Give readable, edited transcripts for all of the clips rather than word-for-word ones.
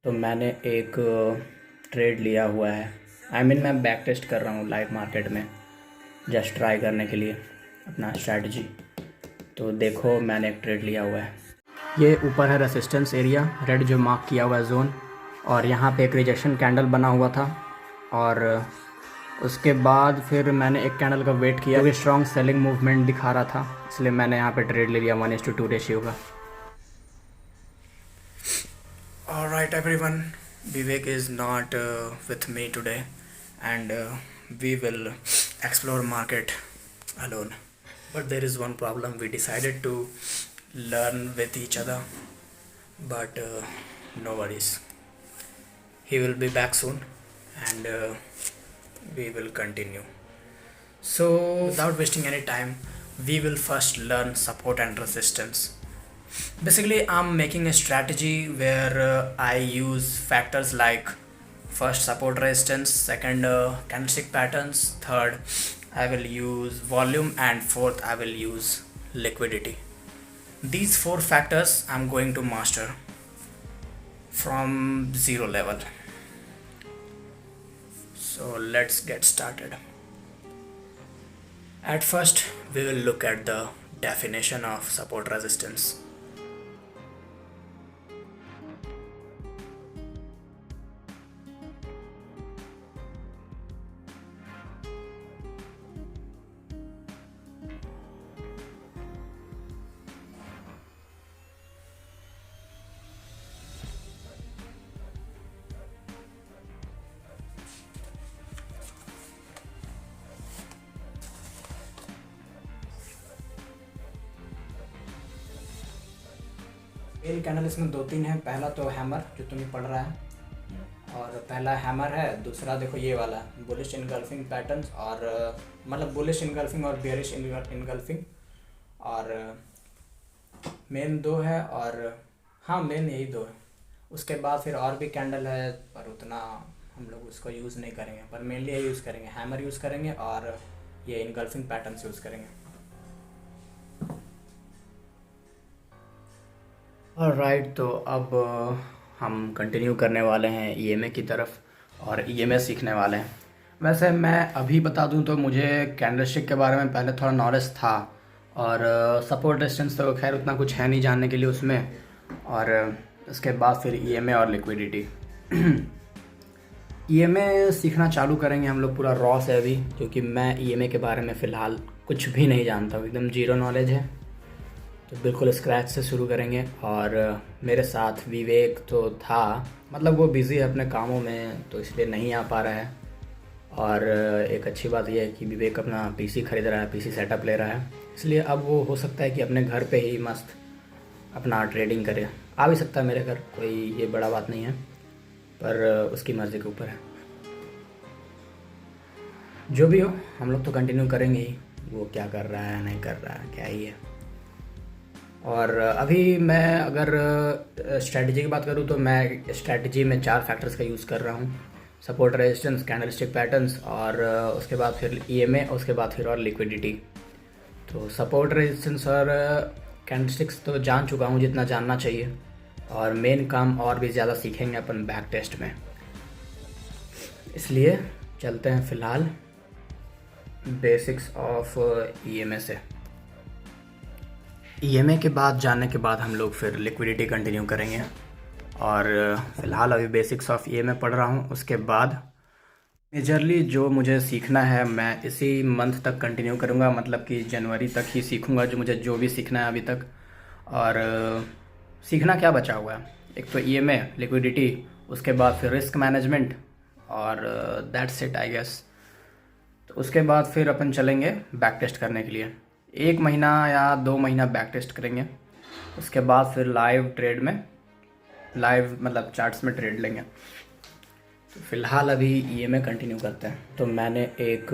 तो मैंने एक ट्रेड लिया हुआ है। मैं बैक टेस्ट कर रहा हूँ लाइव मार्केट में, जस्ट ट्राई करने के लिए अपना स्ट्रैटेजी। तो देखो, मैंने एक ट्रेड लिया हुआ है। ये ऊपर है रेसिस्टेंस एरिया, रेड जो मार्क किया हुआ है जोन, और यहाँ पे एक रिजेक्शन कैंडल बना हुआ था। और उसके बाद फिर मैंने एक कैंडल का वेट किया क्योंकि स्ट्रॉन्ग सेलिंग मूवमेंट दिखा रहा था, इसलिए मैंने यहाँ पे ट्रेड ले लिया 1:2 रेशियो का। Alright everyone, Vivek is not with me today, and we will explore market alone. But there is one problem. We decided to learn with each other, but no worries. He will be back soon, and we will continue. So without wasting any time, we will first learn support and resistance. Basically, I'm making a strategy where I use factors like first support resistance, second candlestick patterns, third I will use volume, and fourth I will use liquidity. These four factors I'm going to master from zero level. So let's get started. At first, we will look at the definition of support resistance. Main candle इसमें दो तीन है। पहला तो hammer जो तुम्हें पढ़ रहा है, और पहला हैमर है। दूसरा देखो ये वाला बुलिश इनगल्फिंग पैटर्न्स, और मतलब बुलिश इनगल्फिंग और बेयरिश इनगल्फिंग, और मेन दो है। और हाँ, मेन यही दो है। उसके बाद फिर और भी कैंडल है, पर उतना हम लोग उसको यूज़ नहीं करेंगे, पर मेनली ये यूज़ करेंगे, हैमर यूज़ करेंगे और ये इनगल्फिंग पैटर्न्स यूज़ करेंगे। ऑलराइट, तो अब हम कंटिन्यू करने वाले हैं ईएमए की तरफ, और ईएमए सीखने वाले हैं। वैसे मैं अभी बता दूं तो मुझे कैंडलस्टिक के बारे में पहले थोड़ा नॉलेज था, और सपोर्ट डिस्टेंस तो खैर उतना कुछ है नहीं जानने के लिए उसमें। और उसके बाद फिर ईएमए और लिक्विडिटी। ईएमए सीखना चालू करेंगे हम लोग पूरा रॉ से अभी, क्योंकि मैं ईएमए के बारे में फ़िलहाल कुछ भी नहीं जानता हूँ, एकदम जीरो नॉलेज है। तो बिल्कुल स्क्रैच से शुरू करेंगे। और मेरे साथ विवेक तो था, मतलब वो बिज़ी है अपने कामों में, तो इसलिए नहीं आ पा रहा है। और एक अच्छी बात यह है कि विवेक अपना पीसी ख़रीद रहा है, पीसी सेटअप ले रहा है, इसलिए अब वो हो सकता है कि अपने घर पे ही मस्त अपना ट्रेडिंग करे। आ भी सकता है मेरे घर, कोई ये बड़ा बात नहीं है, पर उसकी मर्ज़ी के ऊपर है। जो भी हो, हम लोग तो कंटिन्यू करेंगे ही, वो क्या कर रहा है नहीं कर रहा है क्या ही है। और अभी मैं अगर स्ट्रैटेजी की बात करूँ तो मैं स्ट्रैटेजी में 4 फैक्टर्स का यूज़ कर रहा हूँ: सपोर्ट रेजिस्टेंस, कैंडलस्टिक पैटर्न्स, और उसके बाद फिर ईएमए, उसके बाद फिर और लिक्विडिटी। तो सपोर्ट रेजिस्टेंस और कैंडलस्टिक्स तो जान चुका हूँ जितना जानना चाहिए, और मेन काम और भी ज़्यादा सीखेंगे अपन बैक टेस्ट में। इसलिए चलते हैं फ़िलहाल बेसिक्स ऑफ ईएमए से। ईएमए के बाद जानने के बाद हम लोग फिर लिक्विडिटी कंटिन्यू करेंगे। और फ़िलहाल अभी बेसिक्स ऑफ ईएमए पढ़ रहा हूँ। उसके बाद मेजरली जो मुझे सीखना है मैं इसी मंथ तक कंटिन्यू करूँगा, मतलब कि जनवरी तक ही सीखूँगा जो भी सीखना है अभी तक। और सीखना क्या बचा हुआ है, एक तो ईएमए, लिक्विडिटी, उसके बाद फिर रिस्क मैनेजमेंट, और दैट्स इट आई गेस। तो उसके बाद फिर अपन चलेंगे बैक टेस्ट करने के लिए। 1 महीना या 2 महीना बैक टेस्ट करेंगे। उसके बाद फिर लाइव ट्रेड में, लाइव मतलब चार्ट्स में ट्रेड लेंगे। तो फ़िलहाल अभी ईएमए कंटिन्यू करते हैं। तो मैंने एक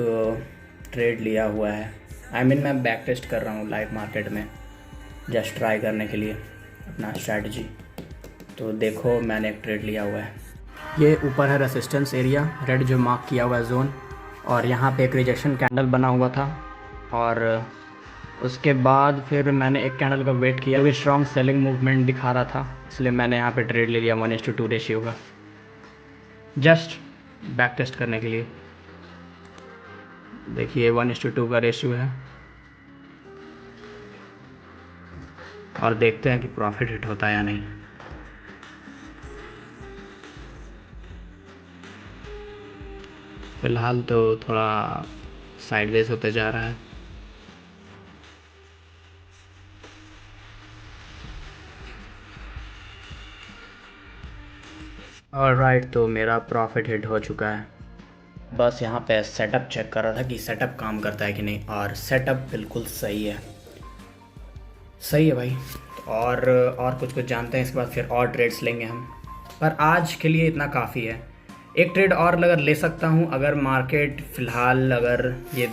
ट्रेड लिया हुआ है। मैं बैक टेस्ट कर रहा हूँ लाइव मार्केट में, जस्ट ट्राई करने के लिए अपना स्ट्रैटेजी। तो देखो, मैंने एक ट्रेड लिया हुआ है। ये ऊपर है रेसिस्टेंस एरिया, रेड जो मार्क किया हुआ है जोन, और यहाँ पे एक रिजेक्शन कैंडल बना हुआ था। और उसके बाद फिर मैंने एक कैंडल का वेट किया, क्योंकि स्ट्रॉन्ग सेलिंग मूवमेंट दिखा रहा था, इसलिए मैंने यहाँ पे ट्रेड ले लिया 1:2 रेशियो का, जस्ट बैक टेस्ट करने के लिए। देखिए 1:2 का रेशियो है, और देखते हैं कि प्रॉफिट हिट होता है या नहीं। फ़िलहाल तो थोड़ा साइडवेज होते जा रहा है। ऑलराइट, तो मेरा प्रॉफिट हिट हो चुका है। बस यहाँ पे सेटअप चेक कर रहा था कि सेटअप काम करता है कि नहीं, और सेटअप बिल्कुल सही है, सही है भाई। और कुछ जानते हैं, इसके बाद फिर और ट्रेड्स लेंगे हम, पर आज के लिए इतना काफ़ी है। एक ट्रेड और अगर ले सकता हूँ, अगर मार्केट फ़िलहाल, अगर ये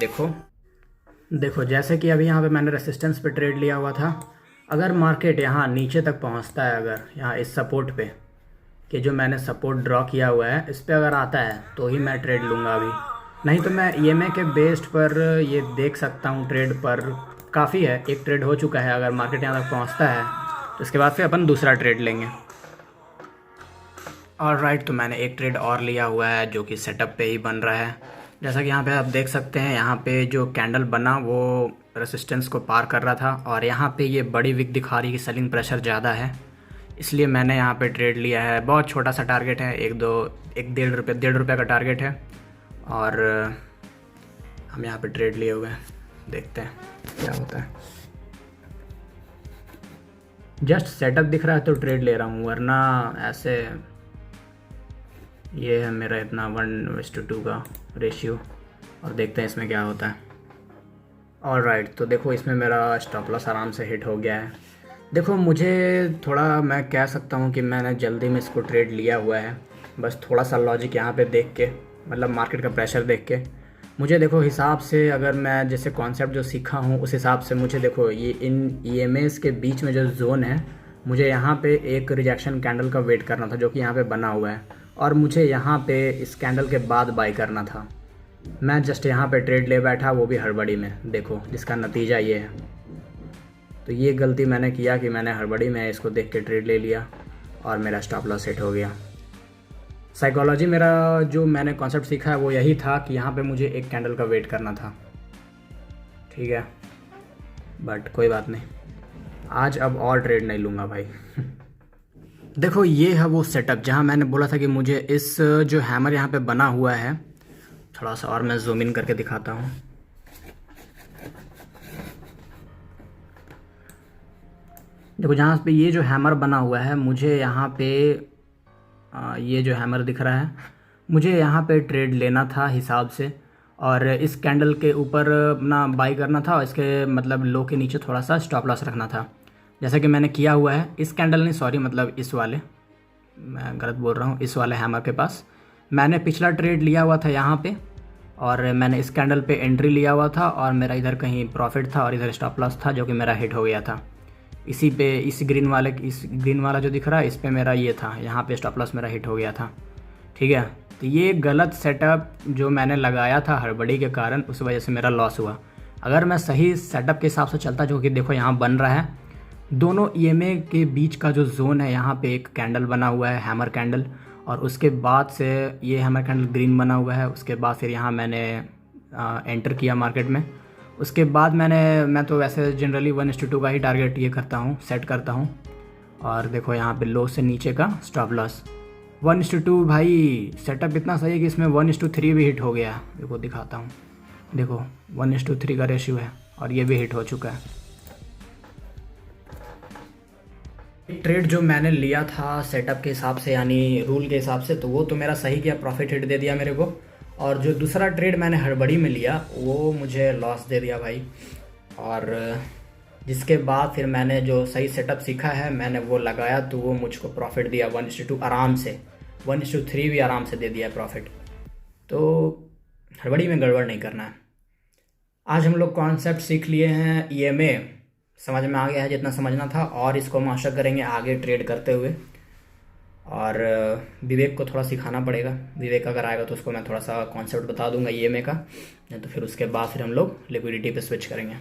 देखो जैसे कि अभी यहाँ पे मैंने रेसिस्टेंस पे ट्रेड लिया हुआ था, अगर मार्केट यहाँ नीचे तक पहुँचता है, अगर यहाँ इस सपोर्ट पे, कि जो मैंने सपोर्ट ड्रॉ किया हुआ है, इस पे अगर आता है तो ही मैं ट्रेड लूँगा अभी, नहीं तो मैं ईएमए के बेस्ड पर ये देख सकता हूँ ट्रेड पर। काफ़ी है, एक ट्रेड हो चुका है, अगर मार्केट यहाँ तक पहुँचता है तो इसके बाद फिर अपन दूसरा ट्रेड लेंगे। ऑलराइट, तो मैंने एक ट्रेड और लिया हुआ है जो कि सेटअप पे ही बन रहा है। जैसा कि यहाँ पे आप देख सकते हैं, यहाँ पे जो कैंडल बना वो रेसिस्टेंस को पार कर रहा था, और यहाँ पे ये बड़ी विक दिखा रही है कि सेलिंग प्रेशर ज़्यादा है, इसलिए मैंने यहाँ पे ट्रेड लिया है। बहुत छोटा सा टारगेट है, 1-1.5 रुपये का टारगेट है, और हम यहाँ पे ट्रेड लिए हुए हैं, देखते हैं क्या होता है। जस्ट सेटअप दिख रहा है तो ट्रेड ले रहा हूँ, वरना ऐसे ये है मेरा इतना 1:2 का रेशियो, और देखते हैं इसमें क्या होता है। ऑलराइट, तो देखो इसमें मेरा स्टॉप लॉस आराम से हिट हो गया है। देखो मुझे थोड़ा, मैं कह सकता हूँ कि मैंने जल्दी में इसको ट्रेड लिया हुआ है, बस थोड़ा सा लॉजिक यहाँ पे देख के, मतलब मार्केट का प्रेशर देख के मुझे, देखो हिसाब से, अगर मैं जैसे कॉन्सेप्ट जो सीखा हूँ उस हिसाब से मुझे, देखो ये इन ईएमएस के बीच में जो जोन है, मुझे यहाँ पे एक रिजेक्शन कैंडल का वेट करना था जो कि यहाँ पे बना हुआ है, और मुझे यहाँ पे इस कैंडल के बाद बाई करना था। मैं जस्ट यहाँ पे ट्रेड ले बैठा, वो भी हड़बड़ी में, देखो जिसका नतीजा ये है। तो ये गलती मैंने किया कि मैंने हड़बड़ी में इसको देख के ट्रेड ले लिया, और मेरा स्टॉप लॉस हिट हो गया। साइकोलॉजी, मेरा जो मैंने कॉन्सेप्ट सीखा है वो यही था कि यहाँ पे मुझे एक कैंडल का वेट करना था, ठीक है, बट कोई बात नहीं, आज अब और ट्रेड नहीं लूँगा भाई। देखो ये है वो सेटअप जहाँ मैंने बोला था कि मुझे इस जो हैमर यहाँ पे बना हुआ है, थोड़ा सा और मैं जूम इन करके दिखाता हूँ। देखो जहाँ पे ये जो हैमर बना हुआ है, मुझे यहाँ पे ये जो हैमर दिख रहा है, मुझे यहाँ पे ट्रेड लेना था हिसाब से, और इस कैंडल के ऊपर अपना बाई करना था, और इसके मतलब लो के नीचे थोड़ा सा स्टॉप लॉस रखना था, जैसा कि मैंने किया हुआ है। इस कैंडल नहीं, सॉरी, मतलब इस वाले, मैं गलत बोल रहा हूँ, इस वाले हैमर के पास मैंने पिछला ट्रेड लिया हुआ था यहाँ पे, और मैंने इस कैंडल पे एंट्री लिया हुआ था, और मेरा इधर कहीं प्रॉफिट था और इधर स्टॉप लॉस था जो कि मेरा हिट हो गया था। इसी पे, इस ग्रीन वाला जो दिख रहा है, इस पे मेरा ये था, यहाँ पे स्टॉप लॉस मेरा हिट हो गया था, ठीक है। तो ये गलत सेटअप जो मैंने लगाया था हड़बड़ी के कारण, उस वजह से मेरा लॉस हुआ। अगर मैं सही सेटअप के हिसाब से चलता, जो कि देखो यहाँ बन रहा है, दोनों ईएमए के बीच का जो जोन है, यहाँ पे एक कैंडल बना हुआ है, हैमर कैंडल, और उसके बाद से ये हैमर कैंडल ग्रीन बना हुआ है। उसके बाद फिर यहाँ मैंने एंटर किया मार्केट में। उसके बाद मैं तो वैसे जनरली 1:2 का ही टारगेट ये करता हूँ, सेट करता हूँ। और देखो यहाँ पे लो से नीचे का स्टॉप लॉस 1:2। भाई सेटअप इतना सही है कि इसमें 1:3 भी हिट हो गया। देखो दिखाता हूँ, देखो 1:3 का रेशियो है, और ये भी हिट हो चुका है। ट्रेड जो मैंने लिया था सेटअप के हिसाब से, यानी रूल के हिसाब से, तो वो तो मेरा सही किया, प्रॉफिट हिट दे दिया मेरे को। और जो दूसरा ट्रेड मैंने हड़बड़ी में लिया, वो मुझे लॉस दे दिया भाई। और जिसके बाद फिर मैंने जो सही सेटअप सीखा है, मैंने वो लगाया, तो वो मुझको प्रॉफिट दिया 1:2 आराम से, 1:3 भी आराम से दे दिया प्रॉफिट। तो हड़बड़ी में गड़बड़ नहीं करना है। आज हम लोग कॉन्सेप्ट सीख लिए हैं, ईएमए समझ में आ गया है जितना समझना था, और इसको मास्टर करेंगे आगे ट्रेड करते हुए। और विवेक को थोड़ा सिखाना पड़ेगा, विवेक अगर आएगा तो उसको मैं थोड़ा सा कॉन्सेप्ट बता दूंगा ईएमए का, नहीं तो फिर उसके बाद फिर हम लोग लिक्विडिटी पे स्विच करेंगे।